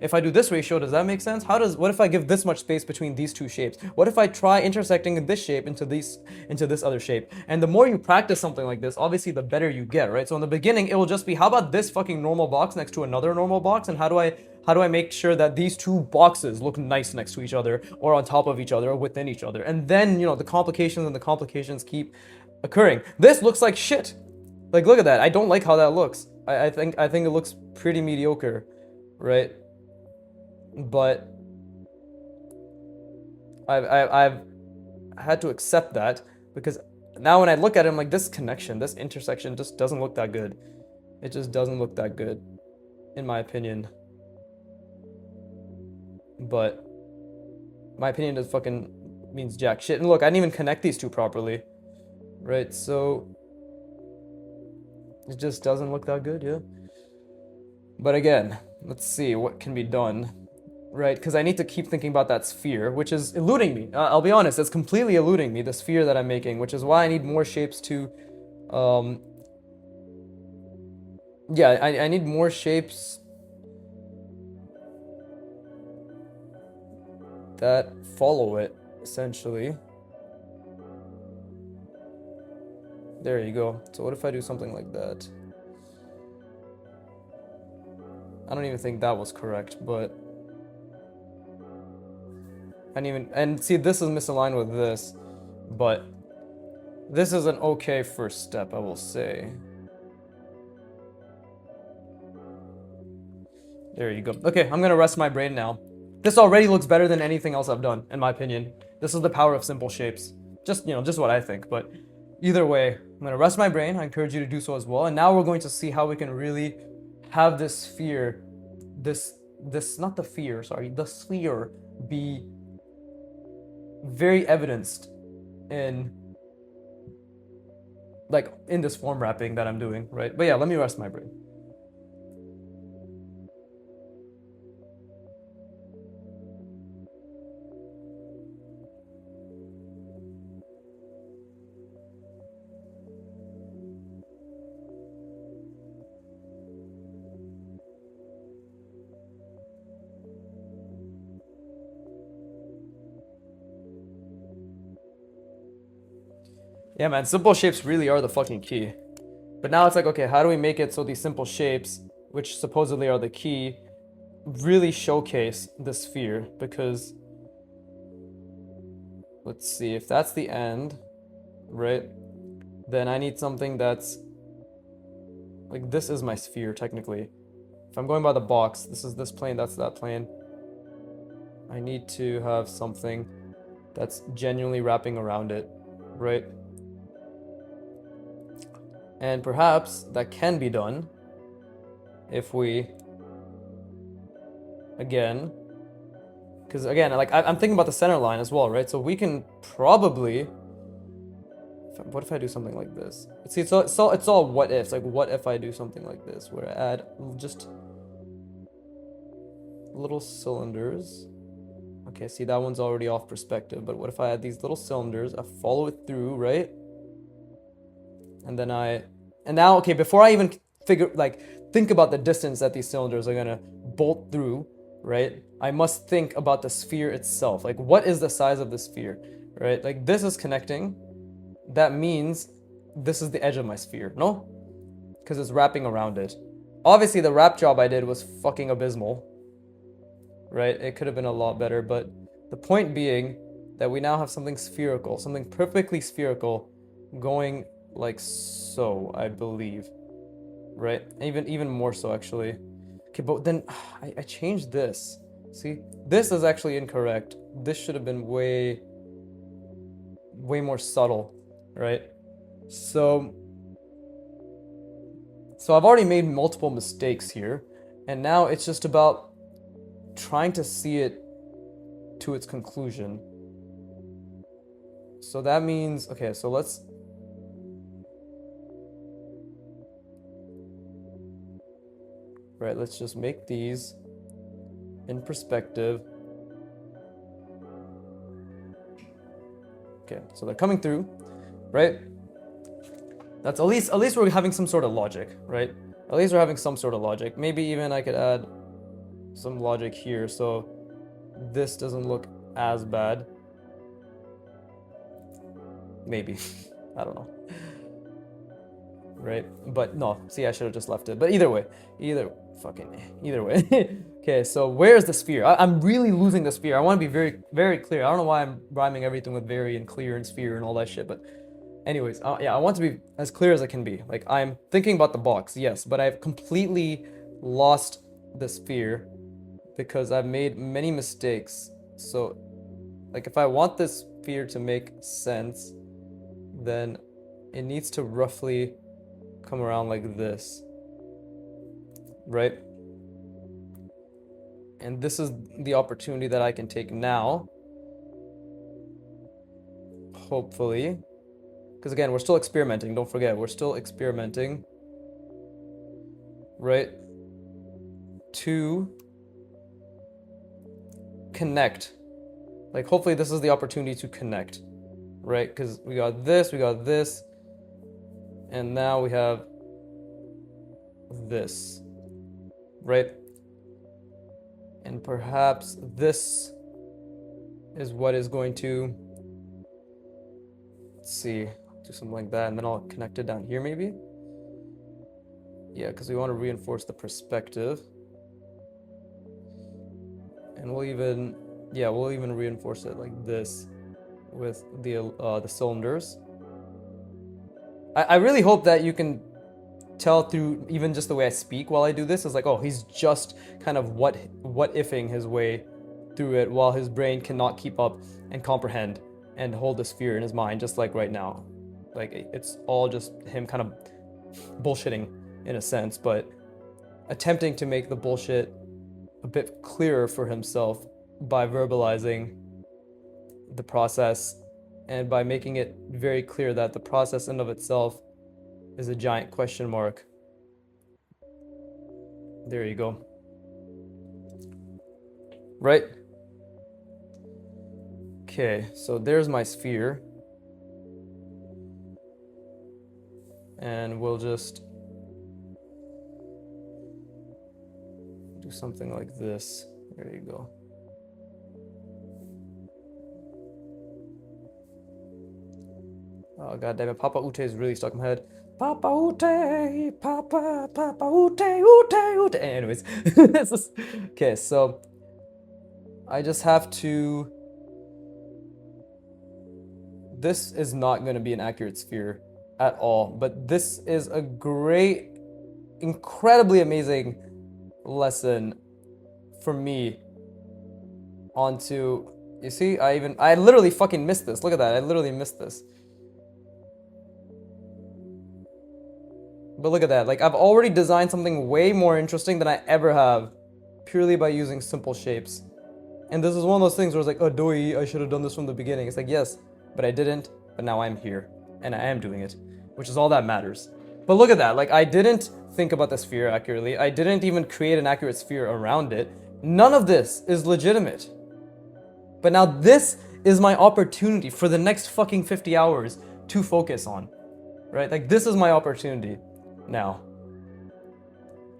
If I do this ratio, does that make sense? What if I give this much space between these two shapes? What if I try intersecting this shape into this other shape? And the more you practice something like this, obviously the better you get, right? So in the beginning, it will just be, how about this fucking normal box next to another normal box? And how do I make sure that these two boxes look nice next to each other, or on top of each other, or within each other? And then, the complications keep occurring. This looks like shit. Like, look at that. I don't like how that looks. I think it looks pretty mediocre, right? But I've had to accept that, because now when I look at it, I'm like, this connection, this intersection just doesn't look that good. It just doesn't look that good, in my opinion. But my opinion just fucking means jack shit. And look, I didn't even connect these two properly, right? So it just doesn't look that good, yeah. But again, let's see what can be done, right? Because I need to keep thinking about that sphere, which is eluding me. I'll be honest, it's completely eluding me, the sphere that I'm making, which is why I need more shapes to Yeah, I need more shapes that follow it, essentially. There you go. So what if I do something like that? I don't even think that was correct, but I didn't even, and see, this is misaligned with this, but this is an okay first step, I will say. There you go. Okay, I'm gonna rest my brain now. This already looks better than anything else I've done, in my opinion. This is the power of simple shapes. Just, just what I think, but either way, I'm gonna rest my brain. I encourage you to do so as well. And now we're going to see how we can really have this sphere, not the fear, sorry, the sphere be very evidenced in, like, in this form wrapping that I'm doing, right? But yeah, let me rest my brain. Yeah, man, simple shapes really are the fucking key. But now it's like, okay, how do we make it so these simple shapes, which supposedly are the key, really showcase the sphere? Because, let's see, if that's the end, right, then I need something that's, like, this is my sphere, technically. If I'm going by the box, this is this plane, that's that plane. I need to have something that's genuinely wrapping around it, right? And perhaps that can be done if we, again, because again, like I'm thinking about the center line as well, right? So we can probably, what if I do something like this? See, it's all what ifs. Like, what if I do something like this, where I add just little cylinders? Okay, see, that one's already off perspective, but what if I add these little cylinders, I follow it through, right? And then and now, okay, before I even think about the distance that these cylinders are gonna bolt through, right? I must think about the sphere itself. Like, what is the size of the sphere, right? Like, this is connecting. That means this is the edge of my sphere, no? Because it's wrapping around it. Obviously, the wrap job I did was fucking abysmal, right? It could have been a lot better, but the point being that we now have something spherical, something perfectly spherical going like so, I believe, right? Even more so, actually. Okay, but then I changed this. See, this is actually incorrect. This should have been way more subtle, right? So I've already made multiple mistakes here, and now it's just about trying to see it to its conclusion. So that means, okay, so let's just make these in perspective. Okay, so they're coming through, right? That's at least we're having some sort of logic, right? At least we're having some sort of logic. Maybe even I could add some logic here so this doesn't look as bad. Maybe. I don't know. Right? But no, see, I should have just left it. But either way. Either way. Okay, so where's the sphere? I'm really losing the sphere. I want to be very, very clear. I don't know why I'm rhyming everything with very and clear and sphere and all that shit, but anyways, yeah, I want to be as clear as I can be. Like, I'm thinking about the box, yes, but I've completely lost the sphere because I've made many mistakes. So, like, if I want this sphere to make sense, then it needs to roughly come around like this, right? And this is the opportunity that I can take now, hopefully. Because again, we're still experimenting, don't forget, we're still experimenting, right? To connect. Like, hopefully this is the opportunity to connect, right? Because we got this, and now we have this, right? And perhaps this is what is going to, let's see, do something like that, and then I'll connect it down here maybe. Yeah, because we want to reinforce the perspective. And we'll even reinforce it like this with the cylinders. I really hope that you can tell through even just the way I speak while I do this. Is like, oh, he's just kind of what ifing his way through it while his brain cannot keep up and comprehend and hold the sphere in his mind, just like right now. Like, it's all just him kind of bullshitting in a sense, but attempting to make the bullshit a bit clearer for himself by verbalizing the process and by making it very clear that the process in of itself is a giant question mark. There you go. Right? Okay, so there's my sphere. And we'll just do something like this. There you go. Oh, god damn it. Papa Ute is really stuck in my head. Papa Ute, Papa Ute, Ute. Anyways. Okay, so I just have to... This is not going to be an accurate sphere at all, but this is a great, incredibly amazing lesson for me onto... You see, I literally fucking missed this. Look at that. I literally missed this. But look at that, like I've already designed something way more interesting than I ever have, purely by using simple shapes. And this is one of those things where it's like, oh doi, I should have done this from the beginning. It's like, yes, but I didn't, but now I'm here, and I am doing it, which is all that matters. But look at that, like I didn't think about the sphere accurately, I didn't even create an accurate sphere around it. None of this is legitimate. But now this is my opportunity for the next fucking 50 hours to focus on, right? Like this is my opportunity now.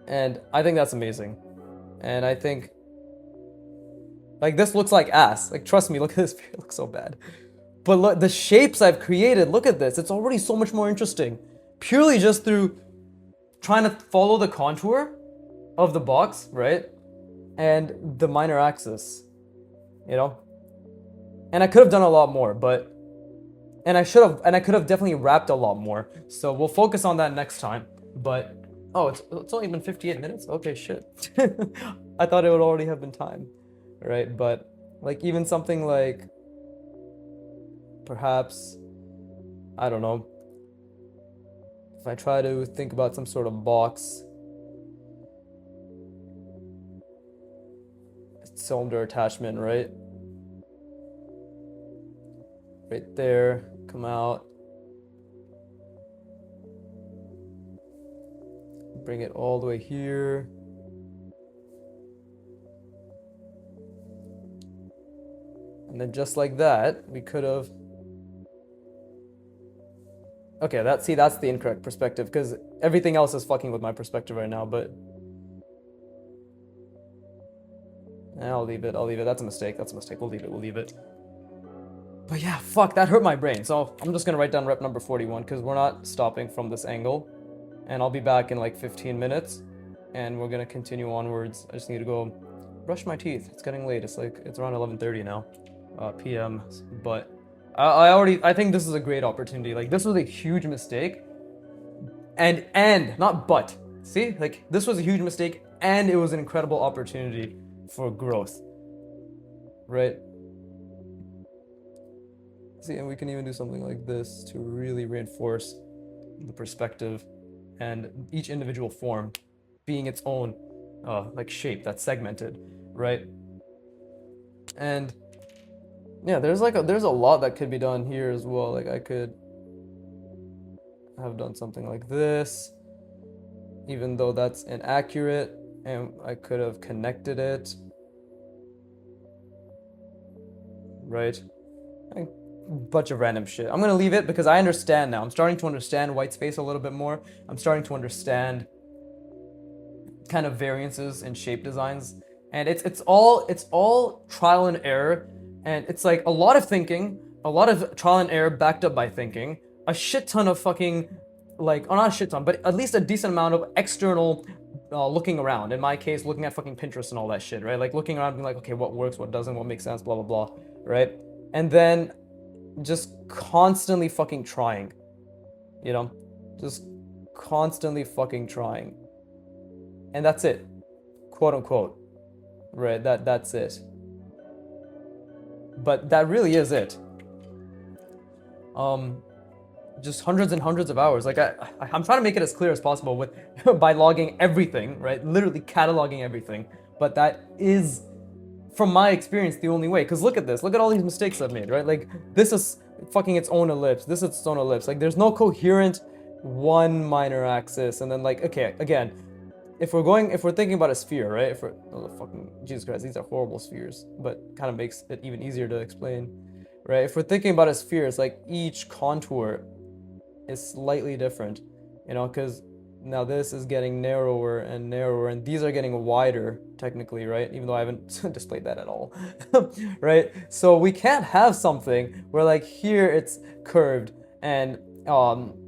And I think that's amazing. And I think, like, this looks like ass. Like, trust me, look at this, it looks so bad. But look, the shapes I've created, look at this. It's already so much more interesting. Purely just through trying to follow the contour of the box, right? And the minor axis, you know? And I could have done a lot more, but... And I could have definitely wrapped a lot more. So we'll focus on that next time. But, oh, it's only been 58 minutes? Okay, shit. I thought it would already have been time, right? But, like, even something like, perhaps, I don't know, if I try to think about some sort of box, cylinder attachment, right? Right there, come out. Bring it all the way here. And then just like that, we could have... Okay, that's the incorrect perspective, because everything else is fucking with my perspective right now, but... I'll leave it. That's a mistake. We'll leave it. But yeah, fuck, that hurt my brain. So I'm just gonna write down rep number 41, because we're not stopping from this angle. And I'll be back in like 15 minutes, and we're gonna continue onwards. I just need to go brush my teeth. It's getting late. It's around 11:30 now, p.m. But I think this is a great opportunity. Like, this was a huge mistake, and not but. See, like, this was a huge mistake, and it was an incredible opportunity for growth, right? See, and we can even do something like this to really reinforce the perspective and each individual form being its own like shape that's segmented, right? And yeah, there's a lot that could be done here as well. Like, I could have done something like this, even though that's inaccurate, and I could have connected it, right? A bunch of random shit. I'm gonna leave it because I understand now. I'm starting to understand white space a little bit more. I'm starting to understand kind of variances in shape designs, and it's all trial and error, and it's like a lot of thinking, a lot of trial and error backed up by thinking, a shit ton of fucking like, or not a shit ton, but at least a decent amount of external looking around. In my case, looking at fucking Pinterest and all that shit, right? Like looking around, being like, okay, what works, what doesn't, what makes sense, blah blah blah, right? And then just constantly fucking trying, you know, just constantly fucking trying, and that's it, quote unquote, right? That's it. But that really is it. Um, just hundreds and hundreds of hours. Like I'm trying to make it as clear as possible with by logging everything, right? Literally cataloging everything. But that is, from my experience, the only way. Because look at this. Look at all these mistakes I've made, right? Like this is fucking its own ellipse. This is its own ellipse. Like there's no coherent one minor axis. And then like, okay, again, if we're thinking about a sphere, right? If we're, oh, fucking Jesus Christ, these are horrible spheres, but kind of makes it even easier to explain, right? If we're thinking about a sphere, it's like each contour is slightly different, you know, because now this is getting narrower and narrower, and these are getting wider, technically, right? Even though I haven't displayed that at all, right? So we can't have something where like here it's curved and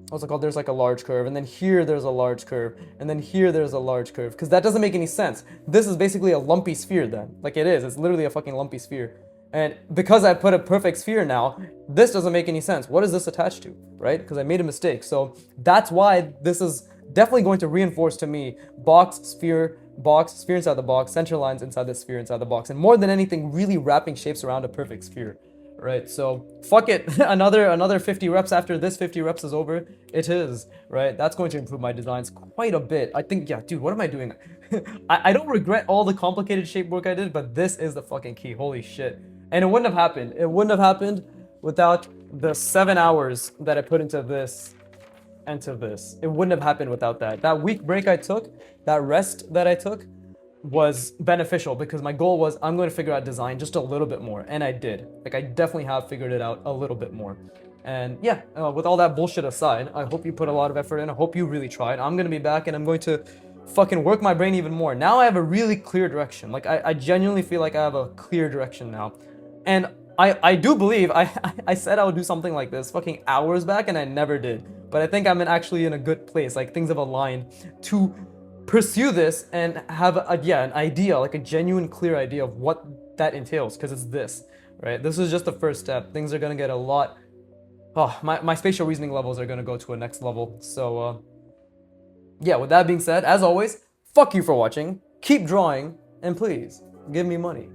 what's it called? There's like a large curve, and then here there's a large curve, and then here there's a large curve, because that doesn't make any sense. This is basically a lumpy sphere then. Like it is. It's literally a fucking lumpy sphere. And because I put a perfect sphere now, this doesn't make any sense. What is this attached to, right? Because I made a mistake. So that's why this is definitely going to reinforce to me box, sphere inside the box, center lines inside the sphere inside the box, and more than anything, really wrapping shapes around a perfect sphere. Right, so fuck it. another 50 reps after this 50 reps is over. It is, right? That's going to improve my designs quite a bit. I think, yeah, dude, what am I doing? I don't regret all the complicated shape work I did, but this is the fucking key. Holy shit. And it wouldn't have happened. It wouldn't have happened without the 7 hours that I put into this and to this. It wouldn't have happened without that. That week break I took, that rest that I took, was beneficial because my goal was I'm going to figure out design just a little bit more, and I did. Like I definitely have figured it out a little bit more. And yeah, with all that bullshit aside, I hope you put a lot of effort in. I hope you really tried. I'm going to be back and I'm going to fucking work my brain even more. Now I have a really clear direction. Like I genuinely feel like I have a clear direction now. And I do believe I said I would do something like this fucking hours back, and I never did. But I think I'm actually in a good place. Like things have aligned to pursue this and have an idea, like a genuine clear idea of what that entails, because it's this, right? This is just the first step. Things are gonna get a lot, my spatial reasoning levels are gonna go to a next level. So yeah, with that being said, as always, fuck you for watching, keep drawing, and please give me money.